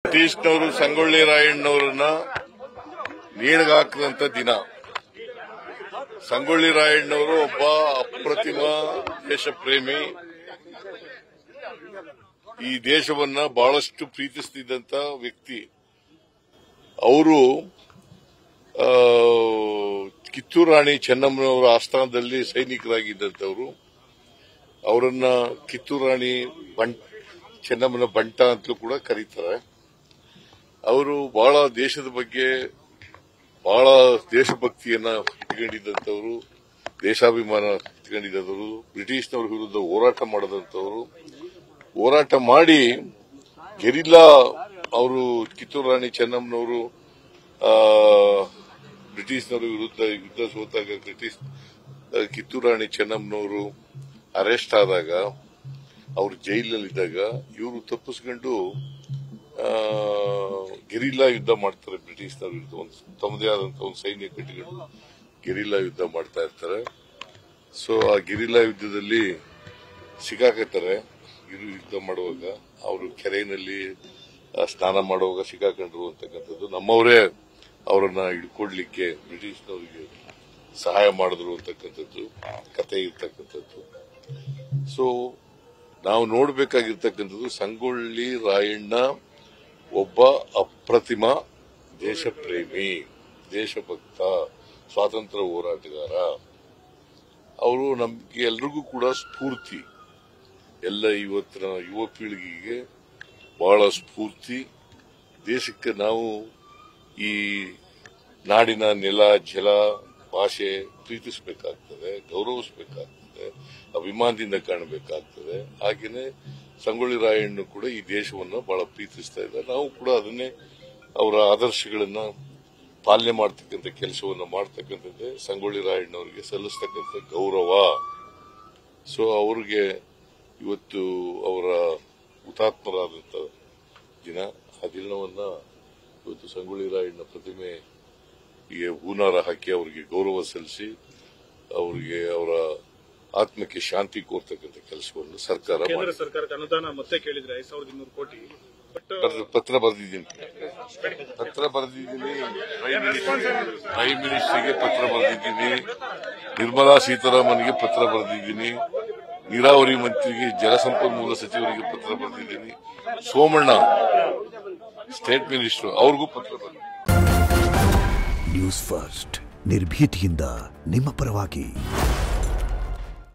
ಸತೀಶ್ನವರು ಸಂಗೊಳ್ಳಿ ರಾಯಣ್ಣವರನ್ನ ನೇಣಿಗಾಕದಂತ ದಿನ. ಸಂಗೊಳ್ಳಿ ರಾಯಣ್ಣವರು ಒಬ್ಬ ಅಪ್ರತಿಮ ದೇಶ ಪ್ರೇಮಿ. ಈ ದೇಶವನ್ನ ಬಹಳಷ್ಟು ಪ್ರೀತಿಸುತ್ತಿದ್ದಂತ ವ್ಯಕ್ತಿ. ಅವರು ಕಿತ್ತೂರು ರಾಣಿ ಚೆನ್ನಮ್ಮನವರ ಆಸ್ಥಾನದಲ್ಲಿ ಸೈನಿಕರಾಗಿದ್ದಂಥವರು. ಅವರನ್ನ ಕಿತ್ತೂರು ರಾಣಿ ಚೆನ್ನಮ್ಮನ ಬಂಟ ಅಂತಲೂ ಕೂಡ ಕರೀತಾರೆ. ಅವರು ಬಹಳ ದೇಶದ ಬಗ್ಗೆ ಬಹಳ ದೇಶಭಕ್ತಿಯನ್ನ ಇಟ್ಕೊಂಡಿದ್ದಂಥವರು, ದೇಶಾಭಿಮಾನ ಇಟ್ಕೊಂಡಿದ್ದವರು, ಬ್ರಿಟಿಷ್ನವರ ವಿರುದ್ಧ ಹೋರಾಟ ಮಾಡದಂತವರು. ಹೋರಾಟ ಮಾಡಿ ಗೆರಿಲ್ಲಾ ಅವರು ಕಿತ್ತೂರು ರಾಣಿ ಚೆನ್ನಮ್ಮನವರು ಬ್ರಿಟಿಷ್ನವರ ವಿರುದ್ಧ ಯುದ್ಧ ಸೋತಾಗ ಕಿತ್ತೂರು ರಾಣಿ ಚೆನ್ನಮ್ಮನವರು ಅರೆಸ್ಟ್ ಆದಾಗ ಅವರು ಜೈಲಲ್ಲಿದ್ದಾಗ ಇವರು ತಪ್ಪಿಸ್ಕೊಂಡು ಗೆರಿಲ್ಲಾ ಯುದ್ಧ ಮಾಡ್ತಾರೆ. ಬ್ರಿಟಿಷ್ನವರ ವಿರುದ್ಧ ತಮ್ಮದೇ ಆದಂತಹ ಒಂದು ಸೈನ್ಯ ಕಟ್ಟಿಕೊಂಡು ಗೆರಿಲ್ಲಾ ಯುದ್ಧ ಮಾಡ್ತಾ ಇರ್ತಾರೆ. ಸೊ ಆ ಗೆರಿಲ್ಲಾ ಯುದ್ಧದಲ್ಲಿ ಸಿಕ್ಕಾಕತ್ತಾರೆ. ಯುದ್ಧ ಮಾಡುವಾಗ ಅವರು ಕೆರೆಯಲ್ಲಿ ಸ್ನಾನ ಮಾಡುವಾಗ ಸಿಕ್ಕಾಕೊಂಡ್ರು ಅಂತಕ್ಕಂಥದ್ದು. ನಮ್ಮವರೇ ಅವರನ್ನ ಹಿಡ್ಕೊಡ್ಲಿಕ್ಕೆ ಬ್ರಿಟಿಷ್ನವರಿಗೆ ಸಹಾಯ ಮಾಡಿದ್ರು ಅಂತಕ್ಕಂಥದ್ದು ಕತೆ ಇರ್ತಕ್ಕಂಥದ್ದು. ಸೊ ನಾವು ನೋಡಬೇಕಾಗಿರ್ತಕ್ಕಂಥದ್ದು, ಸಂಗೊಳ್ಳಿ ರಾಯಣ್ಣ ಒಬ್ಬ ಅಪ್ರತಿಮ ದೇಶ ಪ್ರೇಮಿ, ದೇಶಭಕ್ತ, ಸ್ವಾತಂತ್ರ್ಯ ಹೋರಾಟಗಾರ. ಅವರು ನಮ್ಗೆ ಎಲ್ರಿಗೂ ಕೂಡ ಸ್ಫೂರ್ತಿ. ಎಲ್ಲ ಇವತ್ತಿನ ಯುವ ಪೀಳಿಗೆಗೆ ಬಹಳ ಸ್ಫೂರ್ತಿ. ದೇಶಕ್ಕೆ ನಾವು ಈ ನಾಡಿನ ನೆಲ, ಜಲ, ಭಾಷೆ ಪ್ರೀತಿಸಬೇಕಾಗ್ತದೆ, ಗೌರವಿಸಬೇಕಾಗ್ತದೆ, ಅಭಿಮಾನದಿಂದ ಕಾಣಬೇಕಾಗ್ತದೆ. ಹಾಗೇನೆ ಸಂಗೊಳ್ಳಿ ರಾಯಣ್ಣ ಕೂಡ ಈ ದೇಶವನ್ನು ಬಹಳ ಪ್ರೀತಿಸ್ತಾ ಇದ್ದಾರೆ. ನಾವು ಕೂಡ ಅದನ್ನೇ ಅವರ ಆದರ್ಶಗಳನ್ನ ಪಾಲನೆ ಮಾಡತಕ್ಕಂಥ ಕೆಲಸವನ್ನು ಮಾಡತಕ್ಕಂಥದ್ದೇ ಸಂಗೊಳ್ಳಿ ರಾಯಣ್ಣವರಿಗೆ ಸಲ್ಲಿಸ್ತಕ್ಕಂಥ ಗೌರವ. ಸೊ ಅವ್ರಿಗೆ ಇವತ್ತು ಅವರ ಹುತಾತ್ಮರಾದಂಥ ದಿನ. ಆ ದಿನವನ್ನ ಇವತ್ತು ಸಂಗೊಳ್ಳಿ ರಾಯಣ್ಣ ಪ್ರತಿಮೆಗೆ ಹೂನಾರ ಹಾಕಿ ಅವರಿಗೆ ಗೌರವ ಸಲ್ಲಿಸಿ ಅವರಿಗೆ ಅವರ ಆತ್ಮಕ್ಕೆ ಶಾಂತಿ ಕೋರ್ತಕ್ಕಂಥ ಕೆಲಸವನ್ನು ಸರ್ಕಾರ ಅನುದಾನ ಮತ್ತೆ ಕೇಳಿದ್ರೆ 5200 ಕೋಟಿ ಪತ್ರ ಬರೆದಿದ್ದೀನಿ. ಪ್ರೈಮ್ ಮಿನಿಸ್ಟರ್ಗೆ ಪತ್ರ ಬರೆದಿದ್ದೀನಿ, ನಿರ್ಮಲಾ ಸೀತಾರಾಮನ್ಗೆ ಪತ್ರ ಬರೆದಿದ್ದೀನಿ, ನೀರಾವರಿ ಮಂತ್ರಿಗೆ, ಜಲಸಂಪನ್ಮೂಲ ಸಚಿವರಿಗೆ ಪತ್ರ ಬರೆದಿದ್ದೀನಿ, ಸೋಮಣ್ಣ ಸ್ಟೇಟ್ ಮಿನಿಸ್ಟರ್ ಅವ್ರಿಗೂ ಪತ್ರ ಬರೆದಿದ್ದೀನಿ. ನ್ಯೂಸ್ ಫಸ್ಟ್ ನಿರ್ಭೀತಿಯಿಂದ ನಿಮ್ಮ ಪರವಾಗಿ.